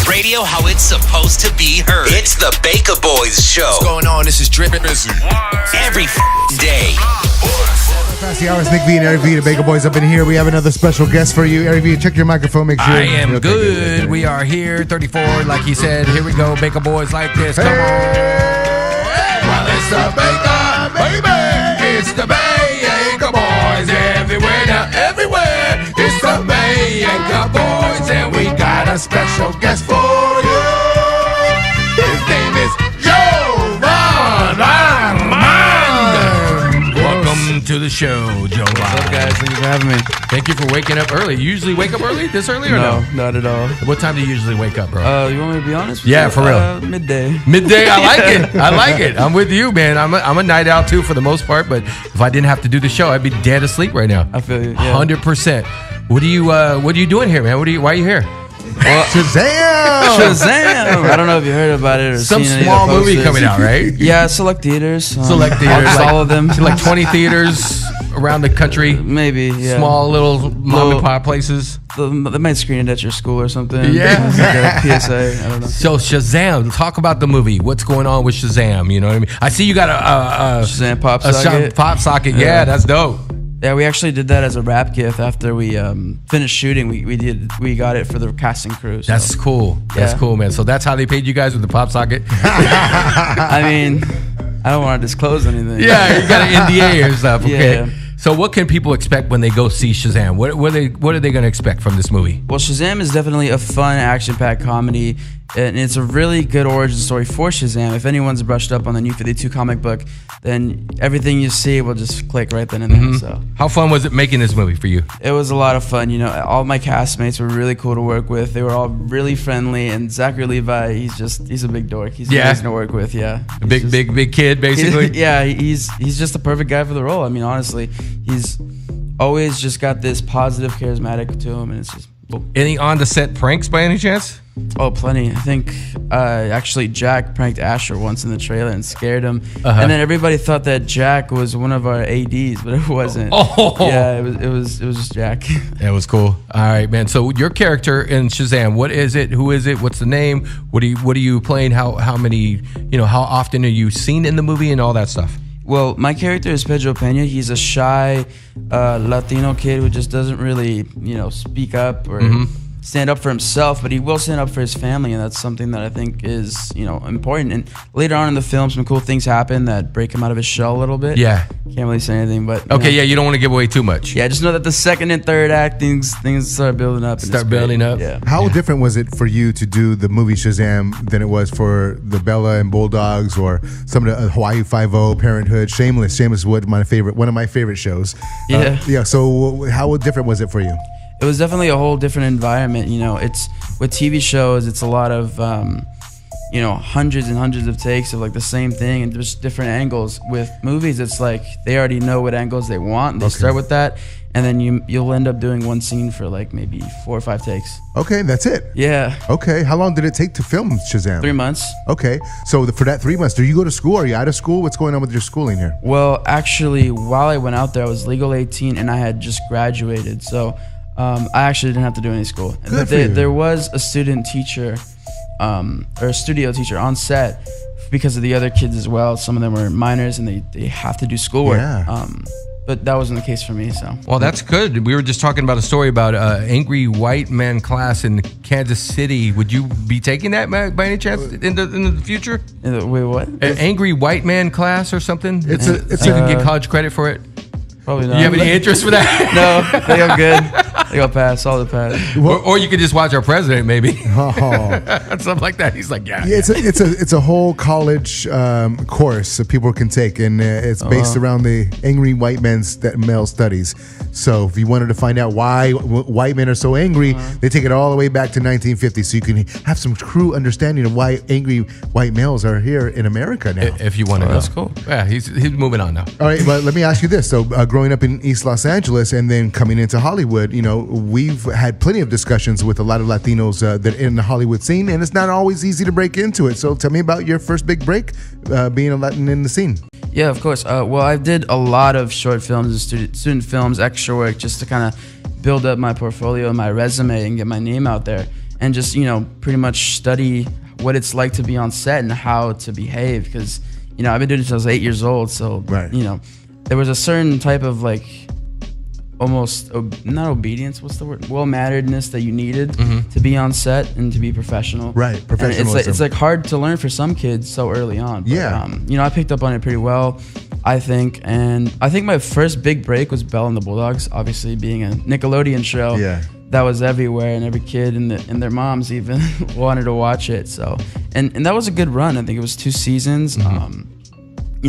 Radio how it's supposed to be heard. It's the Baka Boyz show. What's going on? This is Drip. Every day. Past the hours, Nick V and Eric V, the Baka Boyz up in here. We have another special guest for you. Eric V, check your microphone, make sure. I am good. We are here, 34, like he said. Here we go, Baka Boyz like this. Come on. Well, it's the Baka, baby. It's the Baka Boyz everywhere now, everywhere. It's the Baka Boyz, and we got a special guest for you. His name is Jovan Armand. Welcome to the show, Jovan. What's up, guys? Thank you for having me. Thank you for waking up early. You usually wake up early? This early or no? No, not at all. What time do you usually wake up, bro? You want me to be honest with Yeah, you? for real. Midday. Midday, I like it. I like it. I'm with you, man. I'm a night owl too for the most part, but if I didn't have to do the show, I'd be dead asleep right now. I feel you. Yeah. 100%. What are you doing here, man? Why are you here? Well, Shazam! I don't know if you heard about it or Some seen any small of the movie posters. coming out, right? Yeah, select theaters. Select theaters, Almost like- all of them. Like 20 theaters around the country. Maybe. Yeah. Small little mom and pop places. They might screen it at your school or something. Yeah. Like a PSA. I don't know. So Shazam, talk about the movie. What's going on with Shazam? You know what I mean? I see you got a Shazam pop a socket. pop socket. Yeah, that's dope. Yeah, we actually did that as a wrap gift after we finished shooting. We got it for the casting crew. So. That's cool. That's Yeah. cool, man. So that's how they paid you guys with the pop socket? I mean, I don't want to disclose anything. Yeah, you got an NDA or stuff. Okay. Yeah. So what can people expect when they go see Shazam? What are they going to expect from this movie? Well, Shazam is definitely a fun, action-packed comedy, and it's a really good origin story for Shazam. If anyone's brushed up on the New 52 comic book, then everything you see will just click right then and there. So How fun was it making this movie for you? it was a lot of fun. You know, all my castmates were really cool to work with. They were all really friendly, and Zachary Levi, he's a big dork. He's amazing to work with. Yeah, A big kid, basically? yeah, he's just the perfect guy for the role. I mean, honestly, he's always just got this positive, charismatic to him, and it's just. Any on-the-set pranks by any chance? Oh, plenty. I think actually Jack pranked Asher once in the trailer and scared him. Uh-huh. And then everybody thought that Jack was one of our ADs, but it wasn't. Oh. Yeah, it was just Jack. That was cool. All right, man. So your character in Shazam, what is it? Who is it? What's the name? What are you playing? How many? How often are you seen in the movie and all that stuff? Well, my character is Pedro Pena. He's a shy Latino kid who just doesn't really, speak up or stand up for himself, but he will stand up for his family, and that's something that I think is, important. And later on in the film, some cool things happen that break him out of his shell a little bit. Yeah. Can't really say anything, but Okay, yeah, you don't want to give away too much. Yeah, just know that the second and third act things start building up. And Start it's great. building up. Yeah. How different was it for you to do the movie Shazam than it was for the Bella and Bulldogs or some of the Hawaii Five-O, Parenthood, Shameless? Shameless was one of my favorite shows. Yeah. So how different was it for you? It was definitely a whole different environment. It's with TV shows, it's a lot of hundreds and hundreds of takes of like the same thing and just different angles. With movies, it's like they already know what angles they want. They start with that, and then you'll end up doing one scene for like maybe 4 or 5 takes. Okay, that's it. Yeah. Okay, how long did it take to film Shazam? 3 months. Okay, so for that 3 months, do you go to school? Are you out of school? What's going on with your schooling here? Well, actually, while I went out there, I was legal 18 and I had just graduated. So I actually didn't have to do any school. Good for you. There was a student teacher or a studio teacher on set because of the other kids as well. Some of them were minors and they have to do schoolwork. Yeah. But that wasn't the case for me. So. Well, that's good. We were just talking about a story about angry white man class in Kansas City. Would you be taking that by any chance in the future? Wait, what? An angry white man class or something? It's you can get college credit for it. Probably Do not. you have any interest for that? No, they go good. They go pass, solid pass. or you could just watch our president, maybe. Oh. Something like that. He's like, yeah. It's a whole college course that people can take, and it's based around the angry white men's male studies. So if you wanted to find out why white men are so angry, they take it all the way back to 1950, so you can have some true understanding of why angry white males are here in America now. If you want to know. That's cool. Yeah, he's moving on now. All right, but let me ask you this. So growing up in East Los Angeles and then coming into Hollywood, we've had plenty of discussions with a lot of Latinos that are in the Hollywood scene, and it's not always easy to break into it. So tell me about your first big break being a Latin in the scene. Yeah, of course. Well, I did a lot of short films and student films, extra work, just to kind of build up my portfolio and my resume and get my name out there. and just, you know, pretty much study what it's like to be on set and how to behave. Because, you know, I've been doing this since I was 8 years old. So, you know, there was a certain type of like almost not obedience, what's the word, well-manneredness that you needed to be on set and to be professional. Right, professionalism. It's like hard to learn for some kids so early on. But, you know, I picked up on it pretty well, I think. And I think my first big break was Belle and the Bulldogs, obviously being a Nickelodeon show. That was everywhere, and every kid and their moms even wanted to watch it. So, and that was a good run. I think it was 2 seasons. You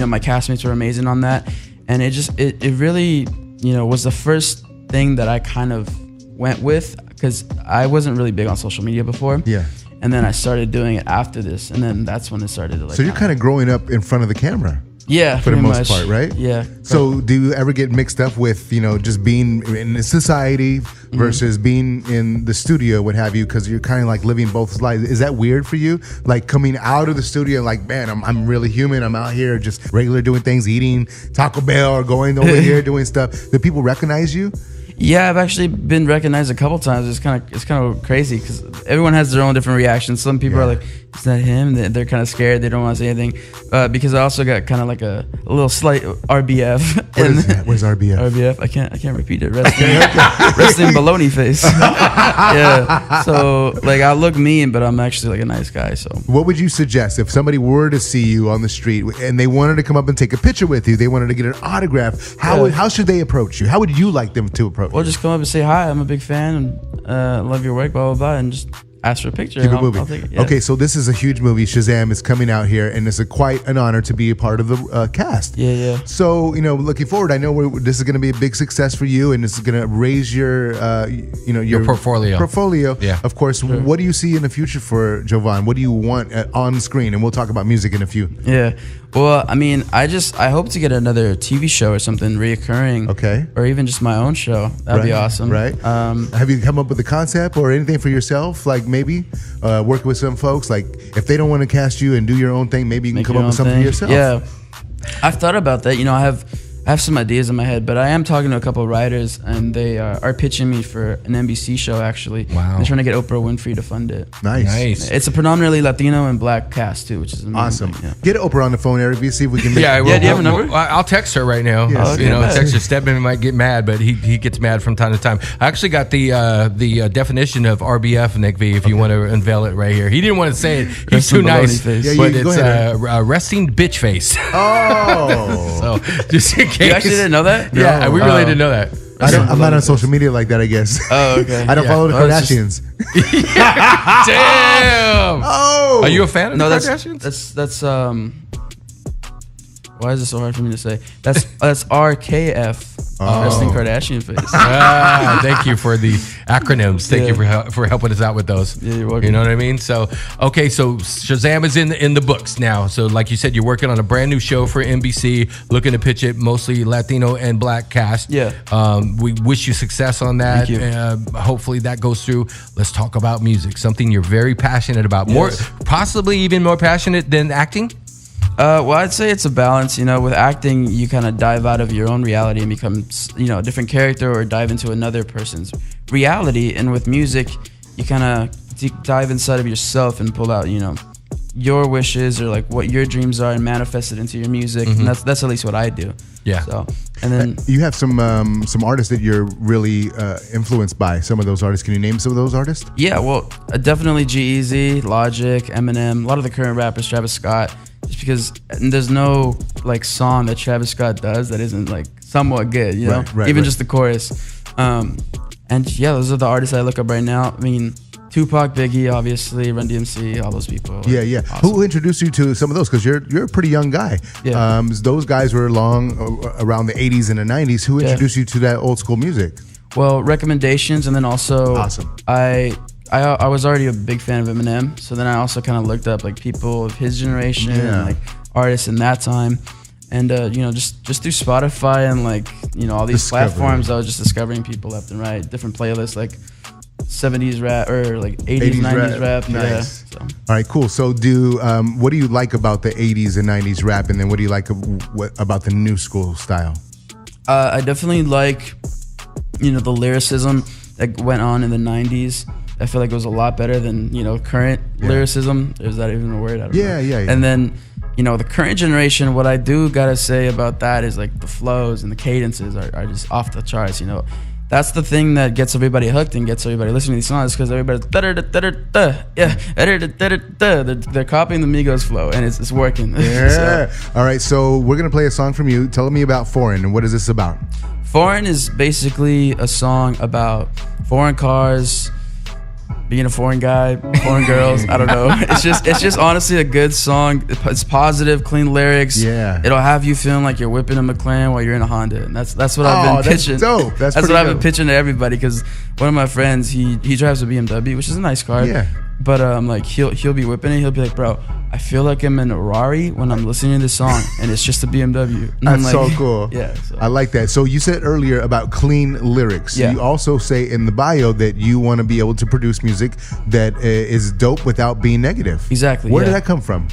know, my castmates were amazing on that, and it really, you know, was the first thing that I kind of went with, because I wasn't really big on social media before. And then I started doing it after this, and then that's when it started to like. So you're kind of growing up in front of the camera. Yeah, for the most part, right? Yeah. So do you ever get mixed up with, you know, just being in society versus being in the studio, what have you? Because you're kind of like living both lives. Is that weird for you? Like coming out of the studio, like, man, I'm really human. I'm out here just regular doing things, eating Taco Bell or going over here doing stuff. Do people recognize you? Yeah, I've actually been recognized a couple times. It's kind of crazy because everyone has their own different reactions. Some people are like, "Is that him?" They're kind of scared. They don't want to say anything. Because I also got kind of like a little slight RBF. What is that? What is RBF? RBF. I can't repeat it. Resting baloney face. Yeah. So like I look mean, but I'm actually like a nice guy. So what would you suggest if somebody were to see you on the street and they wanted to come up and take a picture with you? They wanted to get an autograph. How should they approach you? How would you like them to approach? Well, just come up and say hi. I'm a big fan and love your work, blah blah blah, and just ask for a picture. Keep it moving. I'll take it, Okay, so this is a huge movie. Shazam is coming out here, and it's quite an honor to be a part of the cast. Yeah. So, you know, looking forward, I know this is going to be a big success for you, and this is going to raise your, your portfolio. Yeah. Of course. Sure. What do you see in the future for Jovan? What do you want on screen? And we'll talk about music in a few. Yeah. Well, I mean, I hope to get another TV show or something reoccurring. Okay. Or even just my own show. That'd be awesome. Right. Have you come up with a concept or anything for yourself? Like maybe work with some folks. Like if they don't want to cast you and do your own thing, maybe you can come up with something for yourself. Yeah. I've thought about that. You know, I have some ideas in my head, but I am talking to a couple of writers, and they are pitching me for an NBC show, actually. Wow. They're trying to get Oprah Winfrey to fund it. Nice. It's a predominantly Latino and black cast, too, which is amazing. Awesome. Yeah. Get Oprah on the phone, Eric. See if we can make do you have a number? I'll text her right now. Yes. You know, text her. Stedman might get mad, but he gets mad from time to time. I actually got the definition of RBF, Nick V, if you want to unveil it right here. He didn't want to say it. He's too nice. Yeah, but it's resting bitch face. Oh. So just in case. You actually didn't know that? Yeah, we really didn't know that. I'm not on social media like that, I guess. Oh, okay. I don't follow the Kardashians. Damn. Oh. Are you a fan of the Kardashians? That's why is it so hard for me to say? That's RKF. Resting Kardashian face. Thank you for the acronyms. Thank you for helping us out with those. Yeah, you're welcome. You know what I mean? So, okay, so Shazam is in the books now. So, like you said, you're working on a brand new show for NBC, looking to pitch it mostly Latino and black cast. Yeah. We wish you success on that. Thank you. Hopefully that goes through. Let's talk about music, something you're very passionate about. More, possibly even more passionate than acting. Well, I'd say it's a balance. You know, with acting, you kind of dive out of your own reality and become, you know, a different character, or dive into another person's reality. And with music, you kind of dive inside of yourself and pull out, you know, your wishes or like what your dreams are and manifest it into your music. And that's at least what I do. Yeah. So, and then you have some artists that you're really influenced by. Some of those artists. Can you name some of those artists? Yeah, well, definitely G-Eazy, Logic, Eminem, a lot of the current rappers, Travis Scott. Just because there's no like song that Travis Scott does that isn't like somewhat good, you know, even just the chorus. And yeah, those are the artists I look up right now. I mean, Tupac, Biggie, obviously, Run DMC, all those people. Yeah. Awesome. Who introduced you to some of those? Because you're a pretty young guy. Yeah. Those guys were around the 80s and the 90s. Who introduced you to that old school music? Well, recommendations, and then also awesome. I was already a big fan of Eminem, so then I also kind of looked up like people of his generation and like artists in that time, and you know, just through Spotify and like, you know, all these platforms, I was just discovering people left and right, different playlists like 70s rap or like 80s 90s rap. Nice. Yeah. So. All right, cool. So what do you like about the 80s and 90s rap, and then what do you like about the new school style? I definitely like, you know, the lyricism that went on in the 90s. I feel like it was a lot better than, you know, current lyricism. Is that even a word? I don't know. Yeah. And then, you know, the current generation, what I do gotta say about that is like the flows and the cadences are just off the charts, you know. That's the thing that gets everybody hooked and gets everybody listening to these songs, because everybody's they're copying the Migos flow, and it's working. Yeah. All right, so we're gonna play a song from you. Tell me about Foreign, and what is this about? Foreign is basically a song about foreign cars, being a foreign guy, foreign girls. I don't know. It's just honestly a good song. It's positive, clean lyrics. Yeah. It'll have you feeling like you're whipping a McLaren while you're in a Honda. And that's what I've been pitching. That's dope. That's what I've been pitching to everybody, because one of my friends, he drives a BMW, which is a nice car. Yeah. But like he'll be whipping it. He'll be like, bro, I feel like I'm in a Rari when I'm listening to this song, and it's just a BMW. And That's like, so cool. Yeah. So. I like that. So you said earlier about clean lyrics. Yeah. You also say in the bio that you want to be able to produce music that is dope without being negative. Exactly. Where did that come from?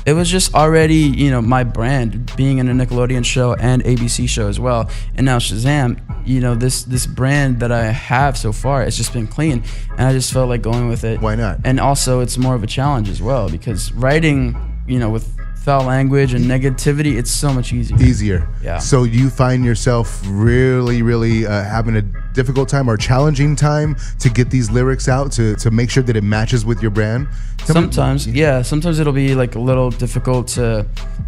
It was just already, you know, my brand, being in a Nickelodean show and ABC show as well, and now Shazam. You know, this brand that I have so far, it's just been clean, and I just felt like going with it. Why not? And also, it's more of a challenge as well, because writing, you know, with foul language and negativity, it's so much easier. Yeah. So you find yourself really having a difficult time or challenging time to get these lyrics out to make sure that it matches with your brand? Sometimes it'll be like a little difficult to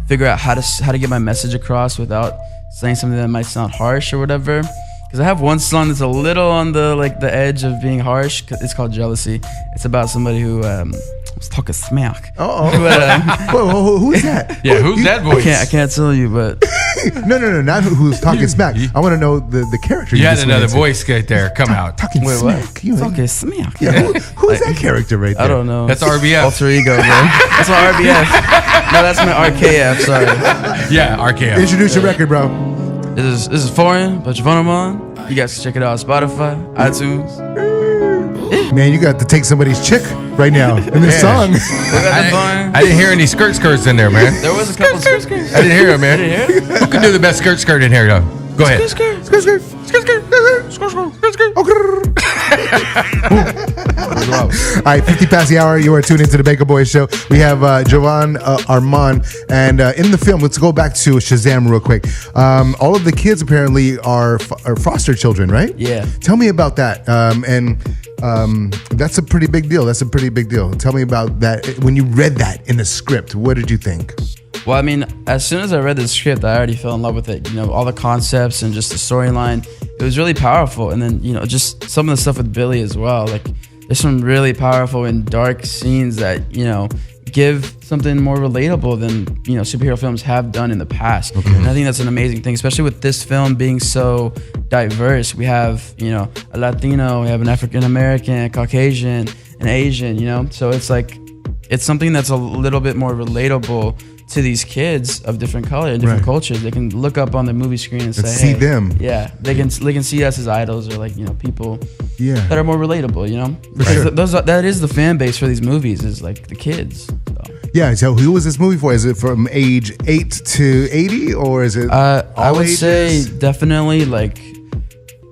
figure out how to get my message across without saying something that might sound harsh or whatever. Because I have one song that's a little on the edge of being harsh. It's called Jealousy. It's about somebody who was talking smack. Whoa, who's that? Yeah, who's that voice? I can't tell you, but no, not who's talking smack. I want to know the character. You had another voice right there. Come out. Talking smack. Talking smack. Yeah, who is that character right there? I don't know. That's RBF. Alter ego, bro. That's my RBF. No, that's my RKF. Sorry. Yeah, RKF. Introduce your record, bro. This is Foreign by Jovan Armand. You guys can check it out on Spotify, iTunes. Man, you got to take somebody's chick right now in this song. I didn't hear any skirts in there, man. There was a couple skirts. I didn't hear it, man. Who can do the best skirt in here, though? Go ahead. All right, 50 past the hour. You are tuned into the Baka Boyz show. We have Jovan Armand, and in the film, let's go back to Shazam real quick. All of the kids apparently are foster children, right? Yeah. Tell me about that. That's a pretty big deal. Tell me about that. When you read that in the script, what did you think? Well, I mean, as soon as I read the script, I already fell in love with it. You know, all the concepts and just the storyline. It was really powerful. And then, you know, just some of the stuff with Billy as well. Like, there's some really powerful and dark scenes that, you know, give something more relatable than, you know, superhero films have done in the past. Okay. And I think that's an amazing thing, especially with this film being so diverse. We have, you know, a Latino, we have an African American, a Caucasian, an Asian, you know? So it's like, it's something that's a little bit more relatable to these kids of different color and different cultures. They can look up on the movie screen and say, see them. Yeah, they can see us as idols, or like, you know, people that are more relatable, you know? Because that is the fan base for these movies, is like the kids. So. Yeah, so who was this movie for? Is it from age 8 to 80, or is it I would ages? say definitely like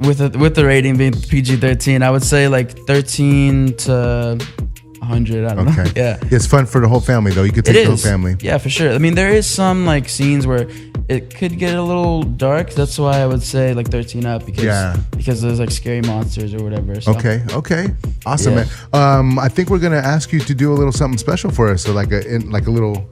with the rating being PG-13, I would say like 13 to 100. I don't know. Yeah, it's fun for the whole family though. You could take the whole family. Yeah, for sure. I mean, there is some like scenes where it could get a little dark. That's why I would say like 13 up, because there's like scary monsters or whatever. So. Okay, awesome, man. I think we're gonna ask you to do a little something special for us. So like a little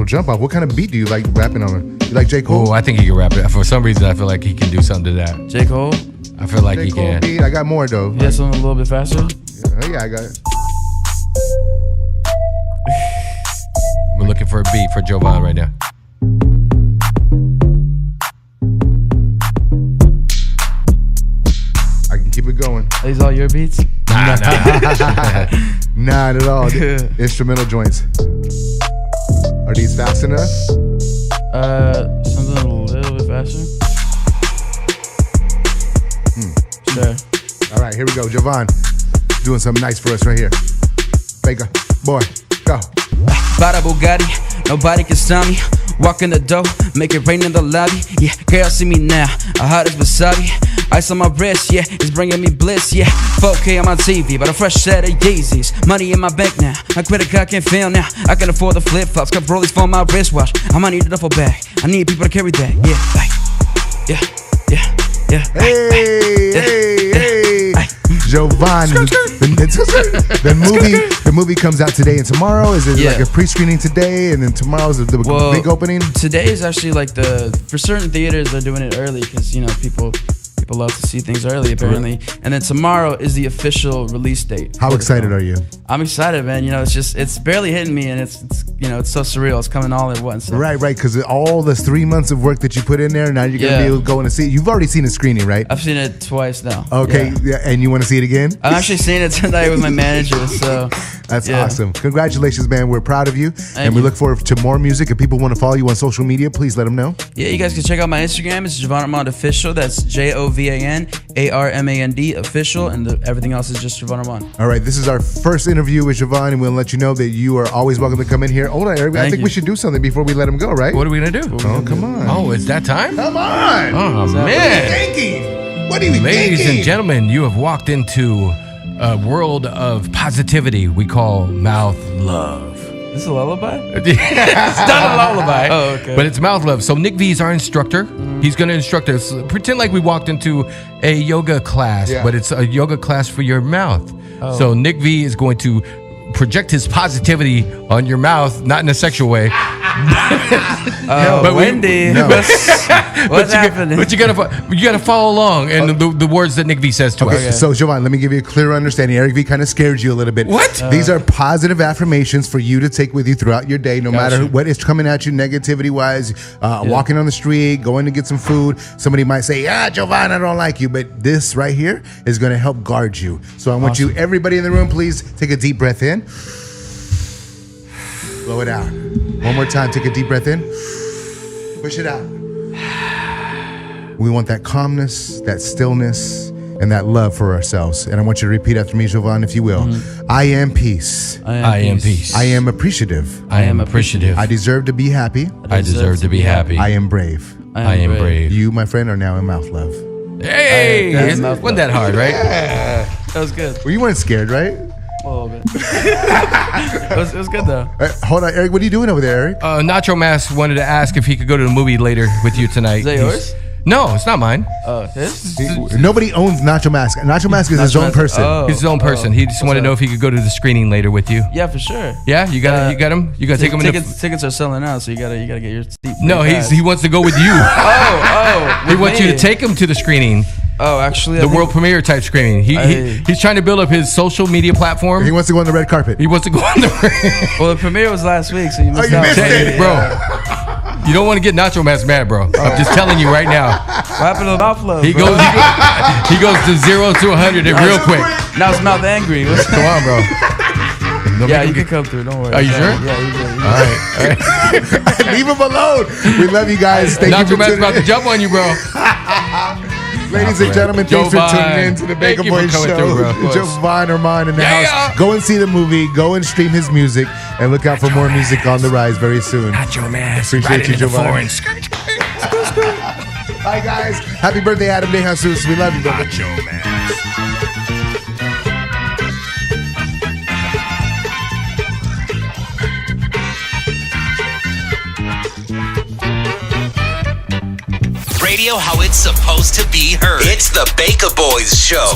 jump off. What kind of beat do you like rapping on? You like J. Cole? Oh, I think he can rap it. For some reason, I feel like he can do something to that. J. Cole? I feel like J. he Cole can. Beat. I got more though. You got something a little bit faster? Yeah, I got it. We're looking for a beat for Jovan right now. I can keep it going. Are these all your beats? Nah. Not at all. Instrumental joints. Are these fast enough? Something a little bit faster. Sure. All right, here we go. Jovan doing something nice for us right here. Baka Boy, go. Bada Bugatti, nobody can stop me. Walk in the door, make it rain in the lobby. Yeah, girl, see me now. I hot as wasabi. Ice on my wrist, yeah, it's bringing me bliss, yeah. 4K on my TV, but a fresh set of Yeezys. Money in my bank now, my credit card can't fail now. I can afford the flip-flops, got rollies for my wristwatch. I might need a duffel bag, I need people to carry that, yeah, Hey. Jovan, the movie comes out today and tomorrow. Is it like a pre-screening today, and then tomorrow's the big opening? Today is actually like for certain theaters they're doing it early because people love to see things early apparently. And then tomorrow is the official release date. How excited are you? I'm excited, man. It's barely hitting me, and it's so surreal. It's coming all at once. So. Right, because all the 3 months of work that you put in there, now you're gonna be able to go and see it. You've already seen a screening, right? I've seen it twice now. Okay, and you want to see it again? I'm actually seeing it tonight with my manager. So that's awesome. Congratulations, man. We're proud of you, and we look forward to more music. If people want to follow you on social media, please let them know. Yeah, you guys can check out my Instagram. It's Jovan Armand Official. That's Jovan Armand Official, and everything else is just Jovan Armand. All right, this is our first interview with Jovan, and we'll let you know that you are always welcome to come in here. Hold on, Eric. I think we should do something before we let him go, right? What are we gonna do? Oh, come on. Oh, it's that time? Come on. Oh, man. What are you thinking? What are you thinking? Ladies and gentlemen, you have walked into a world of positivity we call mouth love. This is a lullaby? It's not a lullaby. Oh, okay. But it's mouth love. So Nick V is our instructor. He's going to instruct us. Pretend like we walked into a yoga class, but it's a yoga class for your mouth. Oh. So Nick V is going to project his positivity on your mouth, not in a sexual way. But Wendy, what's happening? But you gotta follow along and the words that Nick V says to us. Okay, so Jovan, let me give you a clear understanding. Eric V kind of scared you a little bit. What? These are positive affirmations for you to take with you throughout your day, no matter what is coming at you negativity-wise. Walking on the street, going to get some food. Somebody might say, Jovan, I don't like you. But this right here is going to help guard you. So I want you, everybody in the room, please take a deep breath in. Blow it out. One more time. Take a deep breath in. Push it out. We want that calmness, that stillness, and that love for ourselves. And I want you to repeat after me, Jovan, if you will. I am peace. I am peace. I am appreciative. I am appreciative. I deserve to be happy. I deserve to be happy. I am brave. I am brave. You, my friend, are now in mouth love. Hey! It wasn't that hard, right? That was good. Well, you weren't scared, right? A little bit. It was good though. Hold on, Eric. What are you doing over there, Eric? Nacho Mask wanted to ask if he could go to the movie later with you tonight. Is that yours? No, it's not mine. Oh, his? Nobody owns Nacho Mask. Nacho Mask is his own person. He's his own person. He just wanted to know if he could go to the screening later with you. Yeah, for sure. Yeah, you got him. You got to take him. Tickets are selling out, so you gotta get your seat. No, he wants to go with you. He wants you to take him to the screening. Oh, actually, the world premiere type screening. He's trying to build up his social media platform. He wants to go on the red carpet. He wants to go on the. Well, the premiere was last week, so you missed out. Missed it, bro. You don't want to get Nacho Mask mad, bro. I'm just telling you right now. What happened to the mouth love? He goes to 0 to 100 real quick. Now it's mouth angry. Come on, bro. You can come through. Don't worry. Are you sure? Yeah, you good. All right. Leave him alone. We love you guys. Thank you for Mask about to jump on you, bro. Ladies and gentlemen, thanks for tuning in to the Baka Boyz show. Jovan Armand in the house. Go and see the movie. Go and stream his music. And look out for more music on the rise very soon. Nacho Mask. Appreciate you, Jovan. Bye, guys. Happy birthday, Adam De Jesus. We love you, brother. Nacho Mask. Radio how it's supposed to be heard. It's the Baka Boyz show.